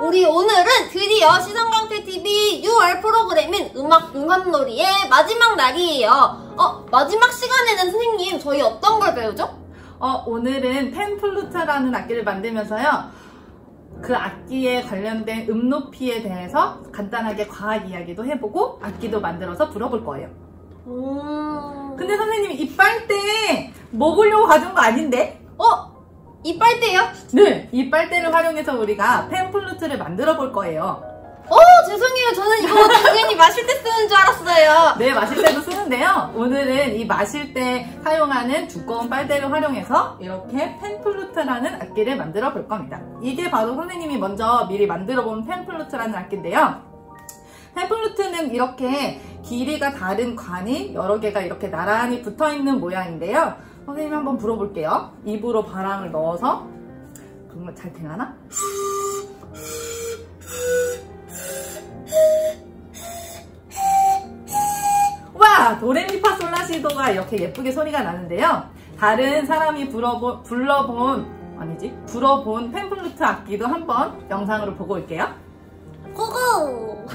우리 오늘은 드디어 시선강태TV 6월 프로그램인 음악 융합놀이의 마지막 날이에요. 마지막 시간에는 선생님 저희 어떤 걸 배우죠? 오늘은 펜플루트라는 악기를 만들면서요, 그 악기에 관련된 높이에 대해서 간단하게 과학 이야기도 해보고 악기도 만들어서 불어볼 거예요. 근데 선생님, 이 빨대 먹으려고 가져온 거 아닌데? 이 빨대요? 네, 이 빨대를 활용해서 우리가 펜플루트를 만들어 볼 거예요. 죄송해요. 저는 이거 당연히 마실 때 쓰는 줄 알았어요. 네, 마실 때도 쓰는데요. 오늘은 이 마실 때 사용하는 두꺼운 빨대를 활용해서 이렇게 펜플루트라는 악기를 만들어 볼 겁니다. 이게 바로 선생님이 먼저 미리 만들어 본 펜플루트라는 악기인데요. 펜플루트는 이렇게 길이가 다른 관이 여러 개가 이렇게 나란히 붙어 있는 모양인데요. 선생님이 한번 불어볼게요. 입으로 바람을 넣어서. 정말 잘 되나? 와! 도레미파솔라시도가 이렇게 예쁘게 소리가 나는데요. 다른 사람이 불어본 펜플루트 악기도 한번 영상으로 보고 올게요. 고고!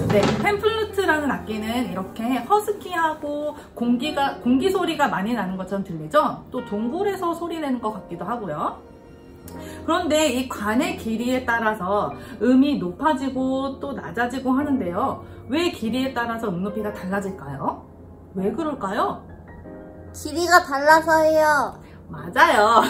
네, 펜플루트라는 악기는 이렇게 허스키하고 공기 소리가 많이 나는 것처럼 들리죠? 또 동굴에서 소리 내는 것 같기도 하고요. 그런데 이 관의 길이에 따라서 음이 높아지고 또 낮아지고 하는데요. 왜 길이에 따라서 높이가 달라질까요? 왜 그럴까요? 길이가 달라서요. 맞아요.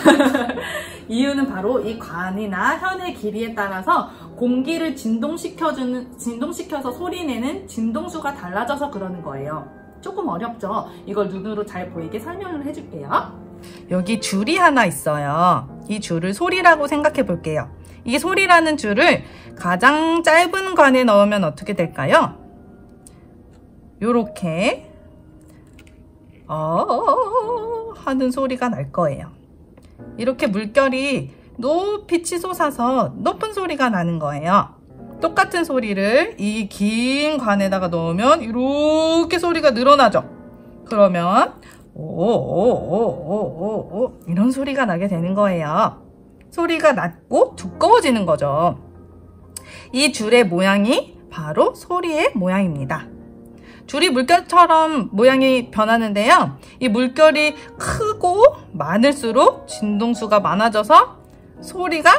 이유는 바로 이 관이나 현의 길이에 따라서 공기를 진동시켜서 소리내는 진동수가 달라져서 그러는 거예요. 조금 어렵죠? 이걸 눈으로 잘 보이게 설명을 해줄게요. 여기 줄이 하나 있어요. 이 줄을 소리라고 생각해 볼게요. 이 소리라는 줄을 가장 짧은 관에 넣으면 어떻게 될까요? 요렇게 하는 소리가 날 거예요. 이렇게 물결이 높이 치솟아서 높은 소리가 나는 거예요. 똑같은 소리를 이 긴 관에다가 넣으면 이렇게 소리가 늘어나죠. 그러면 오오오오오오 이런 소리가 나게 되는 거예요. 소리가 낮고 두꺼워지는 거죠. 이 줄의 모양이 바로 소리의 모양입니다. 줄이 물결처럼 모양이 변하는데요. 이 물결이 크고 많을수록 진동수가 많아져서 소리가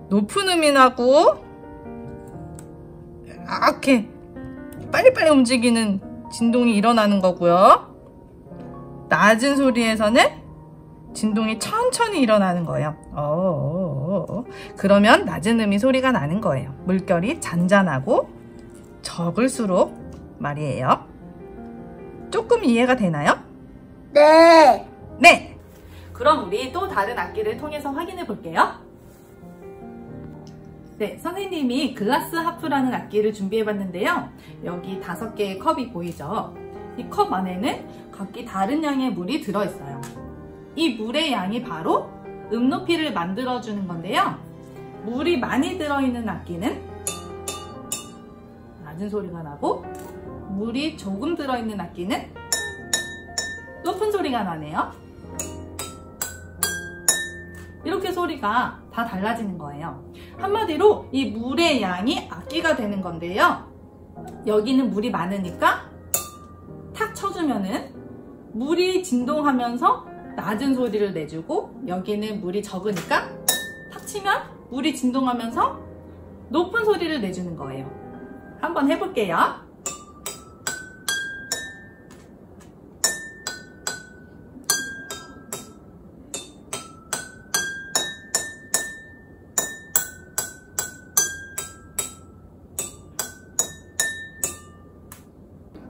높은 음이 나고 이렇게 빨리빨리 움직이는 진동이 일어나는 거고요. 낮은 소리에서는 진동이 천천히 일어나는 거예요. 그러면 낮은 음이 소리가 나는 거예요. 물결이 잔잔하고 적을수록 말이에요. 조금 이해가 되나요? 네. 네. 그럼 우리 또 다른 악기를 통해서 확인해 볼게요. 네, 선생님이 글라스 하프라는 악기를 준비해 봤는데요. 여기 5개의 컵이 보이죠? 이 컵 안에는 각기 다른 양의 물이 들어있어요. 이 물의 양이 바로 높이를 만들어주는 건데요. 물이 많이 들어있는 악기는 낮은 소리가 나고, 물이 조금 들어있는 악기는 높은 소리가 나네요. 이렇게 소리가 다 달라지는 거예요. 한마디로 이 물의 양이 악기가 되는 건데요. 여기는 물이 많으니까 탁 쳐주면은 물이 진동하면서 낮은 소리를 내주고, 여기는 물이 적으니까 탁 치면 물이 진동하면서 높은 소리를 내주는 거예요. 한번 해볼게요.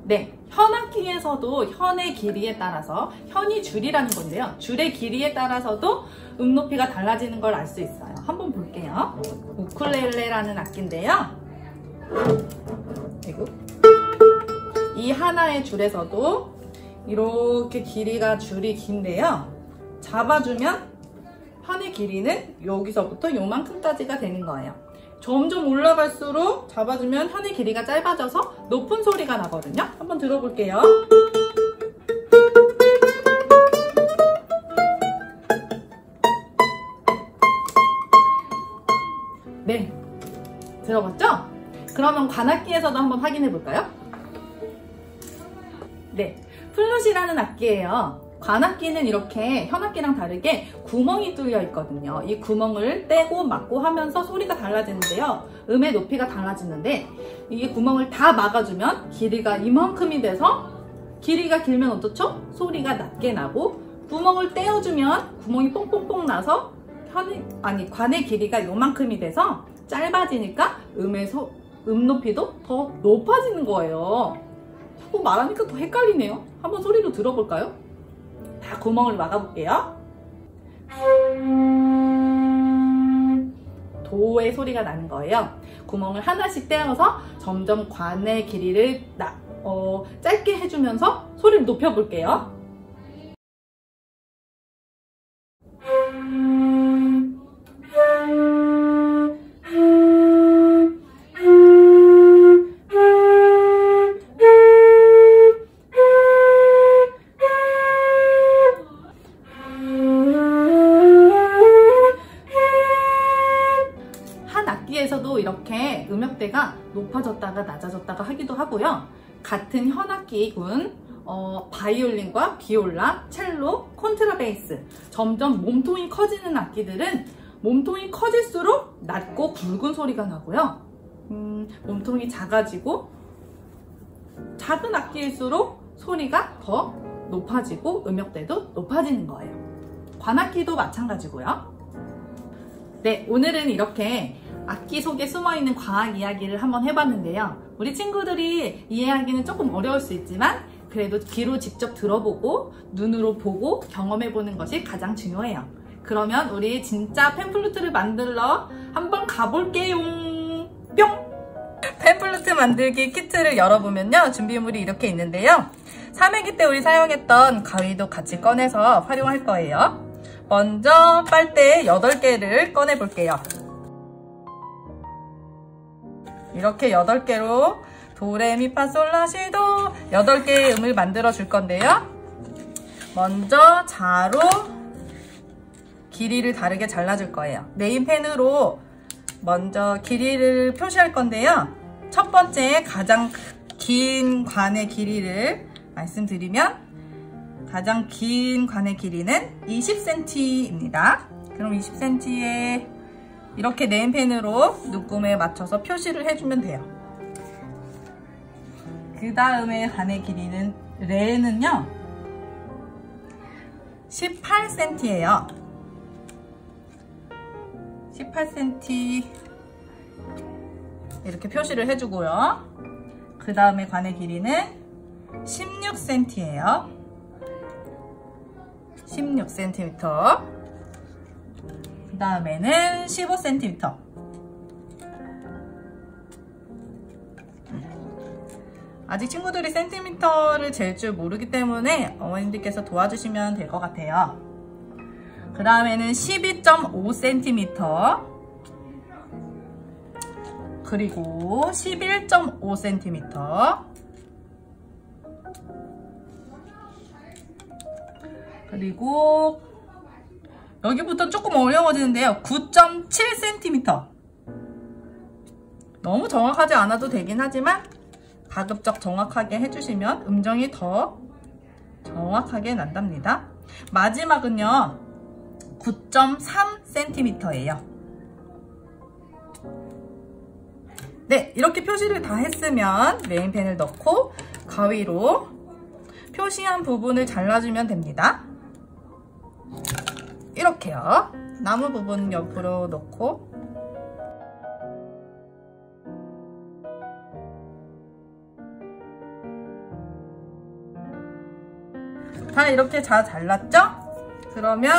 네, 현악기에서도 현의 길이에 따라서, 현이 줄이라는 건데요. 줄의 길이에 따라서도 높이가 달라지는 걸 알 수 있어요. 한번 볼게요. 우쿨렐레라는 악기인데요. 이 하나의 줄에서도 이렇게 줄이 긴데요. 잡아주면 현의 길이는 여기서부터 요만큼까지가 되는 거예요. 점점 올라갈수록 잡아주면 현의 길이가 짧아져서 높은 소리가 나거든요. 한번 들어볼게요. 네, 들어봤죠? 그러면 관악기에서도 한번 확인해 볼까요? 네, 플룻이라는 악기예요. 관악기는 이렇게 현악기랑 다르게 구멍이 뚫려 있거든요. 이 구멍을 떼고 막고 하면서 소리가 달라지는데요. 음의 높이가 달라지는데 이 구멍을 다 막아주면 길이가 이만큼이 돼서 길이가 길면 어떻죠? 소리가 낮게 나고 구멍을 떼어주면 구멍이 뽕뽕뽕 나서 관의 길이가 요만큼이 돼서 짧아지니까 음 높이도 더 높아지는 거예요. 자꾸 말하니까 더 헷갈리네요. 한번 소리로 들어볼까요? 다 구멍을 막아볼게요. 도의 소리가 나는 거예요. 구멍을 하나씩 떼어서 점점 관의 길이를 짧게 해주면서 소리를 높여볼게요. 악기에서도 이렇게 음역대가 높아졌다가 낮아졌다가 하기도 하고요. 같은 현악기군 바이올린과 비올라, 첼로, 콘트라베이스 점점 몸통이 커지는 악기들은 몸통이 커질수록 낮고 굵은 소리가 나고요. 몸통이 작아지고 작은 악기일수록 소리가 더 높아지고 음역대도 높아지는 거예요. 관악기도 마찬가지고요. 네, 오늘은 이렇게 악기 속에 숨어있는 과학 이야기를 한번 해봤는데요. 우리 친구들이 이해하기는 조금 어려울 수 있지만 그래도 귀로 직접 들어보고 눈으로 보고 경험해보는 것이 가장 중요해요. 그러면 우리 진짜 팬플루트를 만들러 한번 가볼게요. 뿅! 팬플루트 만들기 키트를 열어보면요. 준비물이 이렇게 있는데요. 3회기 때 우리 사용했던 가위도 같이 꺼내서 활용할 거예요. 먼저 빨대 8개를 꺼내볼게요. 이렇게 8개로 도레미파솔라시도 8개의 음을 만들어 줄 건데요. 먼저 자로 길이를 다르게 잘라줄 거예요. 네임펜으로 먼저 길이를 표시할 건데요. 첫 번째 가장 긴 관의 길이를 말씀드리면 가장 긴 관의 길이는 20cm입니다. 그럼 20cm에 이렇게 네임펜으로 눈금에 맞춰서 표시를 해주면 돼요. 그 다음에 관의 길이는 레는요 18cm예요. 18cm 이렇게 표시를 해주고요. 그 다음에 관의 길이는 16cm예요. 16cm. 그 다음에는 15cm. 아직 친구들이 센티미터를 잴 줄 모르기 때문에 어머님들께서 도와주시면 될 것 같아요. 그 다음에는 12.5cm 그리고 11.5cm 그리고 여기부터 조금 어려워지는데요. 9.7cm 너무 정확하지 않아도 되긴 하지만 가급적 정확하게 해주시면 음정이 더 정확하게 난답니다. 마지막은요 9.3cm예요. 네, 이렇게 표시를 다 했으면 네임펜을 넣고 가위로 표시한 부분을 잘라주면 됩니다. 이렇게요. 나무 부분 옆으로 넣고 다 이렇게 잘 잘랐죠? 그러면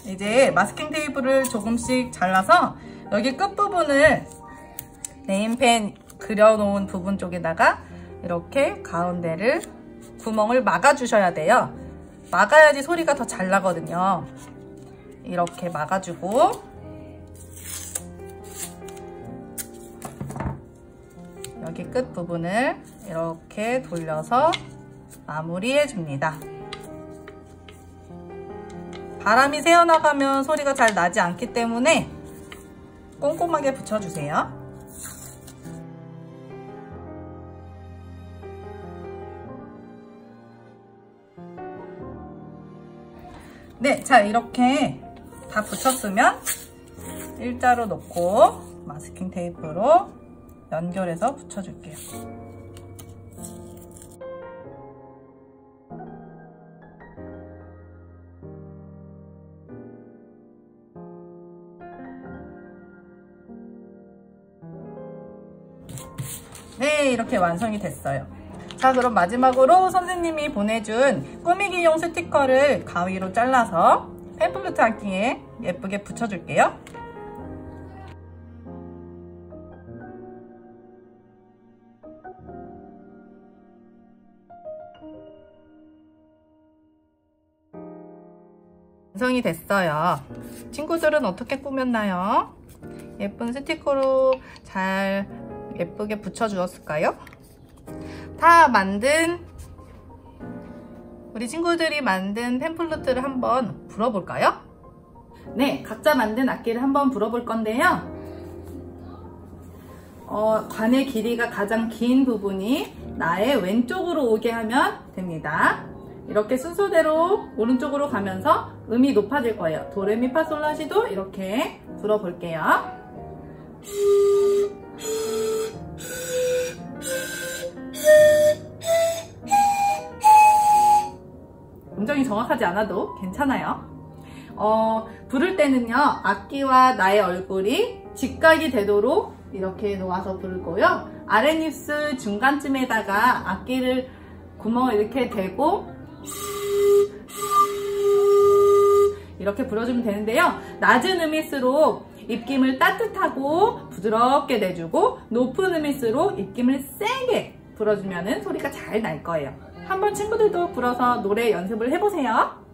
이제 마스킹 테이프를 조금씩 잘라서 여기 끝부분을 네임펜 그려놓은 부분 쪽에다가 이렇게 가운데를 구멍을 막아주셔야 돼요. 막아야지 소리가 더 잘 나거든요. 이렇게 막아주고 여기 끝부분을 이렇게 돌려서 마무리해줍니다. 바람이 새어나가면 소리가 잘 나지 않기 때문에 꼼꼼하게 붙여주세요. 네, 자 이렇게 다 붙였으면 일자로 놓고 마스킹 테이프로 연결해서 붙여줄게요. 네, 이렇게 완성이 됐어요. 자, 그럼 마지막으로 선생님이 보내준 꾸미기용 스티커를 가위로 잘라서 팸플루트 악기에 예쁘게 붙여줄게요. 완성이 됐어요. 친구들은 어떻게 꾸몄나요? 예쁜 스티커로 잘 예쁘게 붙여주었을까요? 다 만든 우리 친구들이 만든 팸플루트를 한번 불어볼까요? 네, 각자 만든 악기를 한번 불어볼 건데요. 관의 길이가 가장 긴 부분이 나의 왼쪽으로 오게 하면 됩니다. 이렇게 순서대로 오른쪽으로 가면서 음이 높아질 거예요. 도레미파솔라시도 이렇게 불어볼게요. 음정이 정확하지 않아도 괜찮아요. 부를 때는요, 악기와 나의 얼굴이 직각이 되도록 이렇게 놓아서 부르고요. 아랫입술 중간쯤에다가 악기를 구멍을 이렇게 대고 이렇게 불어주면 되는데요. 낮은 음일수록 입김을 따뜻하고 부드럽게 내주고, 높은 음일수록 입김을 세게 불어주면 소리가 잘 날 거예요. 한번 친구들도 불어서 노래 연습을 해보세요.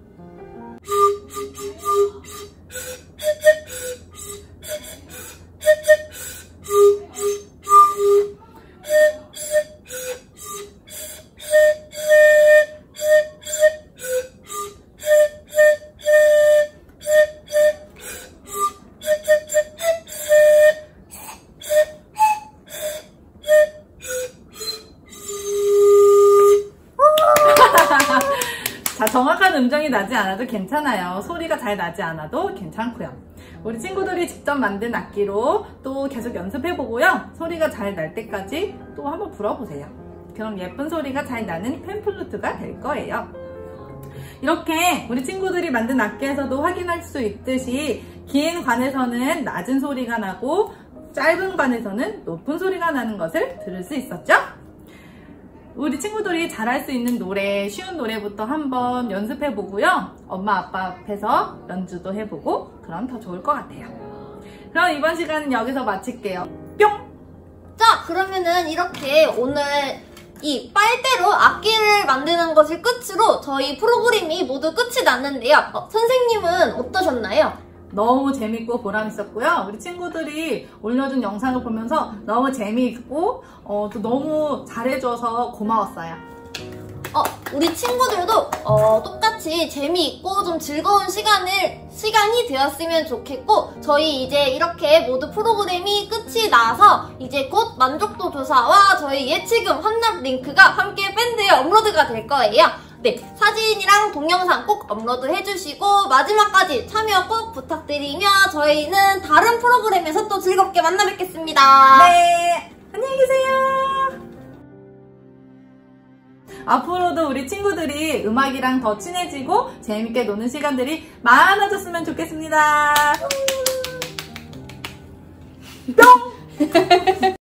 자, 정확한 음정이 나지 않아도 괜찮아요. 소리가 잘 나지 않아도 괜찮고요. 우리 친구들이 직접 만든 악기로 또 계속 연습해보고요. 소리가 잘 날 때까지 또 한번 불어보세요. 그럼 예쁜 소리가 잘 나는 팸플루트가 될 거예요. 이렇게 우리 친구들이 만든 악기에서도 확인할 수 있듯이 긴 관에서는 낮은 소리가 나고 짧은 관에서는 높은 소리가 나는 것을 들을 수 있었죠? 우리 친구들이 잘할 수 있는 노래, 쉬운 노래부터 한번 연습해보고요. 엄마 아빠 앞에서 연주도 해보고 그럼 더 좋을 것 같아요. 그럼 이번 시간은 여기서 마칠게요. 뿅! 자, 그러면은 이렇게 오늘 이 빨대로 악기를 만드는 것을 끝으로 저희 프로그램이 모두 끝이 났는데요. 선생님은 어떠셨나요? 너무 재밌고 보람있었고요. 우리 친구들이 올려준 영상을 보면서 너무 재미있고 또 너무 잘해줘서 고마웠어요. 우리 친구들도 똑같이 재미있고 좀 즐거운 시간이 되었으면 좋겠고, 저희 이제 이렇게 모두 프로그램이 끝이 나서 이제 곧 만족도 조사와 저희 예치금 환납 링크가 함께 밴드에 업로드가 될 거예요. 네, 사진이랑 동영상 꼭 업로드 해주시고 마지막까지 참여 꼭 부탁드리며 저희는 다른 프로그램에서 또 즐겁게 만나 뵙겠습니다. 네, 안녕히 계세요. 앞으로도 우리 친구들이 음악이랑 더 친해지고 재밌게 노는 시간들이 많아졌으면 좋겠습니다. 뿅!